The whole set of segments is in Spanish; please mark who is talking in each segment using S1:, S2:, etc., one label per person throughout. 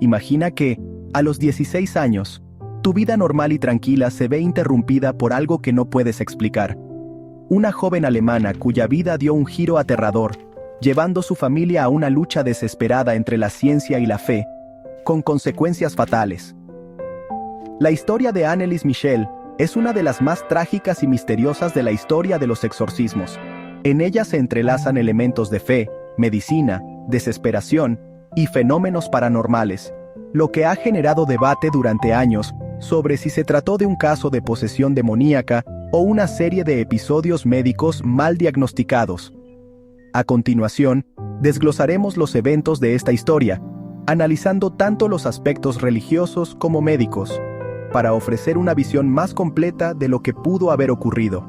S1: Imagina que, a los 16 años, tu vida normal y tranquila se ve interrumpida por algo que no puedes explicar. Una joven alemana cuya vida dio un giro aterrador, llevando su familia a una lucha desesperada entre la ciencia y la fe, con consecuencias fatales. La historia de Anneliese Michel es una de las más trágicas y misteriosas de la historia de los exorcismos. En ella se entrelazan elementos de fe, medicina, desesperación y fenómenos paranormales, lo que ha generado debate durante años sobre si se trató de un caso de posesión demoníaca o una serie de episodios médicos mal diagnosticados. A continuación, desglosaremos los eventos de esta historia, analizando tanto los aspectos religiosos como médicos, para ofrecer una visión más completa de lo que pudo haber ocurrido.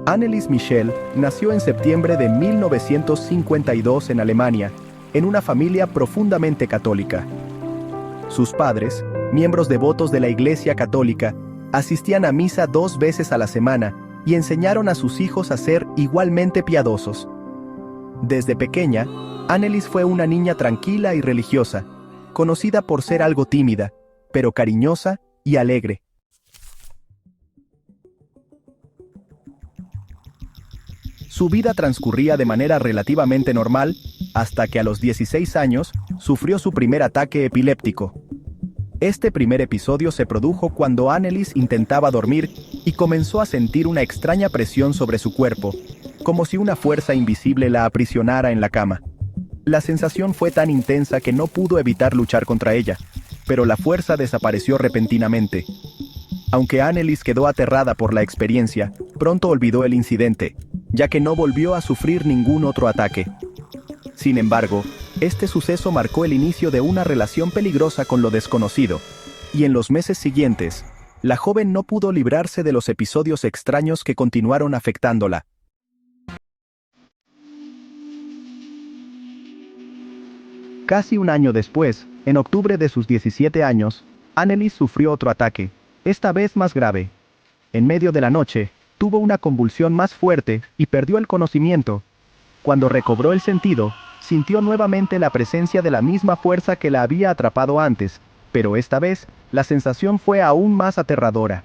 S1: Anneliese Michel nació en septiembre de 1952 en Alemania, en una familia profundamente católica. Sus padres, miembros devotos de la Iglesia Católica, asistían a misa 2 veces a la semana y enseñaron a sus hijos a ser igualmente piadosos. Desde pequeña, Anneliese fue una niña tranquila y religiosa, conocida por ser algo tímida, pero cariñosa y alegre. Su vida transcurría de manera relativamente normal, hasta que a los 16 años sufrió su primer ataque epiléptico. Este primer episodio se produjo cuando Anneliese intentaba dormir y comenzó a sentir una extraña presión sobre su cuerpo, como si una fuerza invisible la aprisionara en la cama. La sensación fue tan intensa que no pudo evitar luchar contra ella, pero la fuerza desapareció repentinamente. Aunque Anneliese quedó aterrada por la experiencia, pronto olvidó el incidente, ya que no volvió a sufrir ningún otro ataque. Sin embargo, este suceso marcó el inicio de una relación peligrosa con lo desconocido, y en los meses siguientes, la joven no pudo librarse de los episodios extraños que continuaron afectándola. Casi un año después, en octubre de sus 17 años, Anneliese sufrió otro ataque, esta vez más grave. En medio de la noche, tuvo una convulsión más fuerte y perdió el conocimiento. Cuando recobró el sentido, sintió nuevamente la presencia de la misma fuerza que la había atrapado antes, pero esta vez, la sensación fue aún más aterradora.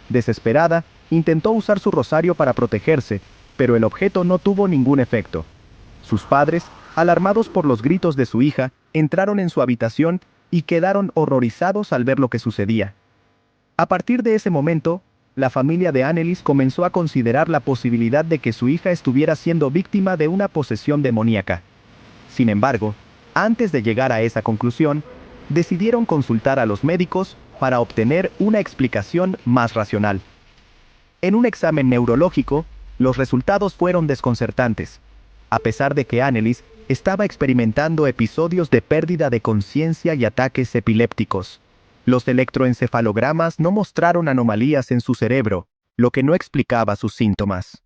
S1: Desesperada, intentó usar su rosario para protegerse, pero el objeto no tuvo ningún efecto. Sus padres, alarmados por los gritos de su hija, entraron en su habitación y quedaron horrorizados al ver lo que sucedía. A partir de ese momento, la familia de Anneliese comenzó a considerar la posibilidad de que su hija estuviera siendo víctima de una posesión demoníaca. Sin embargo, antes de llegar a esa conclusión, decidieron consultar a los médicos para obtener una explicación más racional. En un examen neurológico, los resultados fueron desconcertantes. A pesar de que Anneliese estaba experimentando episodios de pérdida de conciencia y ataques epilépticos, los electroencefalogramas no mostraron anomalías en su cerebro, lo que no explicaba sus síntomas.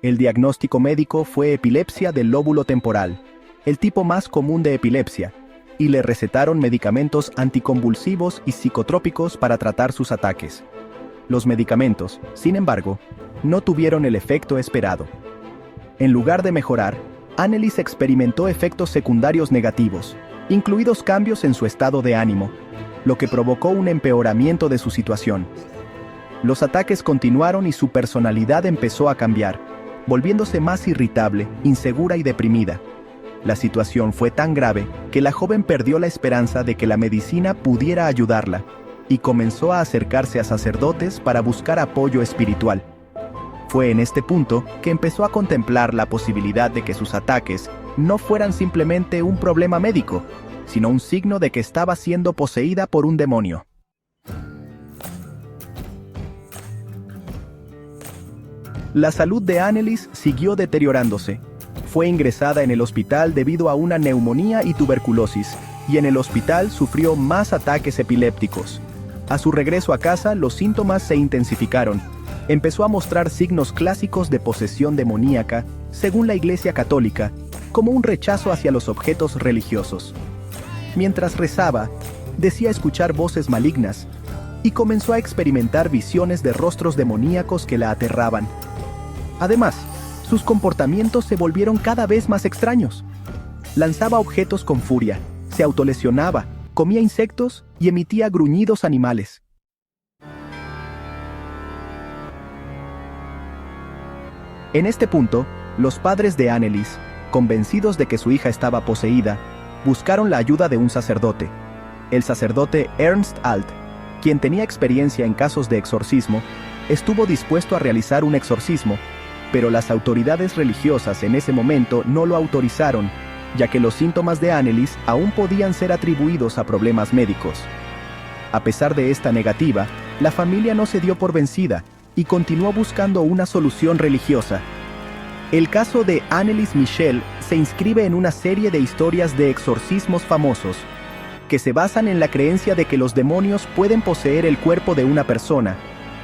S1: El diagnóstico médico fue epilepsia del lóbulo temporal, el tipo más común de epilepsia, y le recetaron medicamentos anticonvulsivos y psicotrópicos para tratar sus ataques. Los medicamentos, sin embargo, no tuvieron el efecto esperado. En lugar de mejorar, Anneliese experimentó efectos secundarios negativos, incluidos cambios en su estado de ánimo, lo que provocó un empeoramiento de su situación. Los ataques continuaron y su personalidad empezó a cambiar, volviéndose más irritable, insegura y deprimida. La situación fue tan grave que la joven perdió la esperanza de que la medicina pudiera ayudarla, y comenzó a acercarse a sacerdotes para buscar apoyo espiritual. Fue en este punto que empezó a contemplar la posibilidad de que sus ataques no fueran simplemente un problema médico, sino un signo de que estaba siendo poseída por un demonio. La salud de Anneliese siguió deteriorándose. Fue ingresada en el hospital debido a una neumonía y tuberculosis, y en el hospital sufrió más ataques epilépticos. A su regreso a casa, los síntomas se intensificaron. Empezó a mostrar signos clásicos de posesión demoníaca, según la Iglesia Católica, como un rechazo hacia los objetos religiosos. Mientras rezaba, decía escuchar voces malignas, y comenzó a experimentar visiones de rostros demoníacos que la aterraban. Además, sus comportamientos se volvieron cada vez más extraños. Lanzaba objetos con furia, se autolesionaba, comía insectos y emitía gruñidos animales. En este punto, los padres de Annelies, convencidos de que su hija estaba poseída, buscaron la ayuda de un sacerdote. El sacerdote Ernst Alt, quien tenía experiencia en casos de exorcismo, estuvo dispuesto a realizar un exorcismo, pero las autoridades religiosas en ese momento no lo autorizaron, ya que los síntomas de Annelies aún podían ser atribuidos a problemas médicos. A pesar de esta negativa, la familia no se dio por vencida y continuó buscando una solución religiosa. El caso de Annelies Michel se inscribe en una serie de historias de exorcismos famosos, que se basan en la creencia de que los demonios pueden poseer el cuerpo de una persona,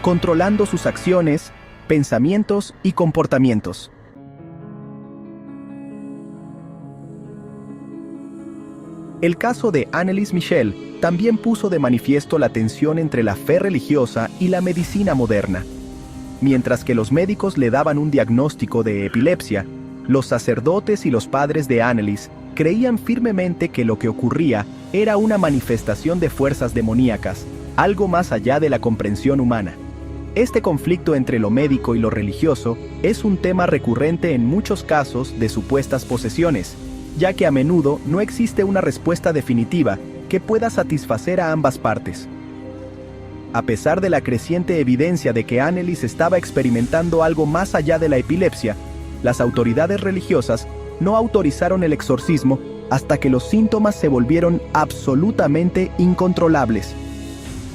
S1: controlando sus acciones, pensamientos y comportamientos. El caso de Annelies Michel también puso de manifiesto la tensión entre la fe religiosa y la medicina moderna. Mientras que los médicos le daban un diagnóstico de epilepsia, los sacerdotes y los padres de Annelies creían firmemente que lo que ocurría era una manifestación de fuerzas demoníacas, algo más allá de la comprensión humana. Este conflicto entre lo médico y lo religioso es un tema recurrente en muchos casos de supuestas posesiones, ya que a menudo no existe una respuesta definitiva que pueda satisfacer a ambas partes. A pesar de la creciente evidencia de que Annelies estaba experimentando algo más allá de la epilepsia, las autoridades religiosas no autorizaron el exorcismo hasta que los síntomas se volvieron absolutamente incontrolables.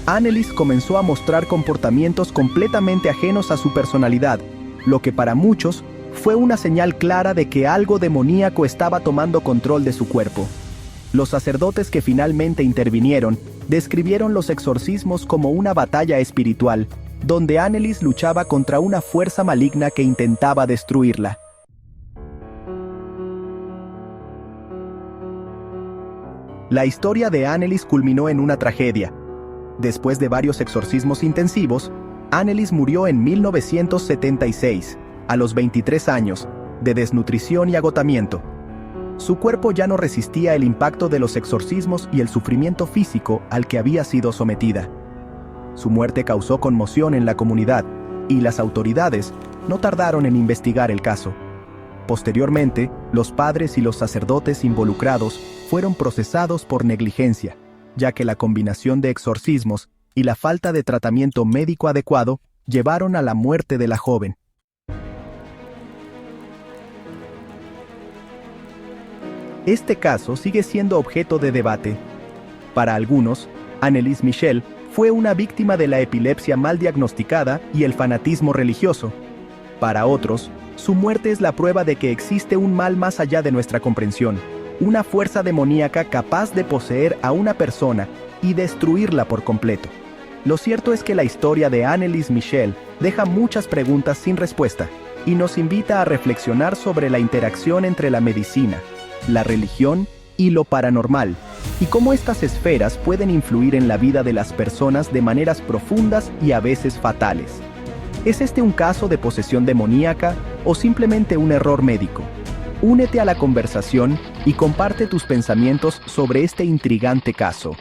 S1: Annelies comenzó a mostrar comportamientos completamente ajenos a su personalidad, lo que para muchos fue una señal clara de que algo demoníaco estaba tomando control de su cuerpo. Los sacerdotes que finalmente intervinieron describieron los exorcismos como una batalla espiritual, donde Annelies luchaba contra una fuerza maligna que intentaba destruirla. La historia de Annelies culminó en una tragedia. Después de varios exorcismos intensivos, Annelies murió en 1976, a los 23 años, de desnutrición y agotamiento. Su cuerpo ya no resistía el impacto de los exorcismos y el sufrimiento físico al que había sido sometida. Su muerte causó conmoción en la comunidad, y las autoridades no tardaron en investigar el caso. Posteriormente, los padres y los sacerdotes involucrados fueron procesados por negligencia, ya que la combinación de exorcismos y la falta de tratamiento médico adecuado llevaron a la muerte de la joven. Este caso sigue siendo objeto de debate. Para algunos, Annelies Michel fue una víctima de la epilepsia mal diagnosticada y el fanatismo religioso. Para otros, su muerte es la prueba de que existe un mal más allá de nuestra comprensión, una fuerza demoníaca capaz de poseer a una persona y destruirla por completo. Lo cierto es que la historia de Annelies Michel deja muchas preguntas sin respuesta y nos invita a reflexionar sobre la interacción entre la medicina, la religión y lo paranormal, y cómo estas esferas pueden influir en la vida de las personas de maneras profundas y a veces fatales. ¿Es este un caso de posesión demoníaca o simplemente un error médico? Únete a la conversación y comparte tus pensamientos sobre este intrigante caso.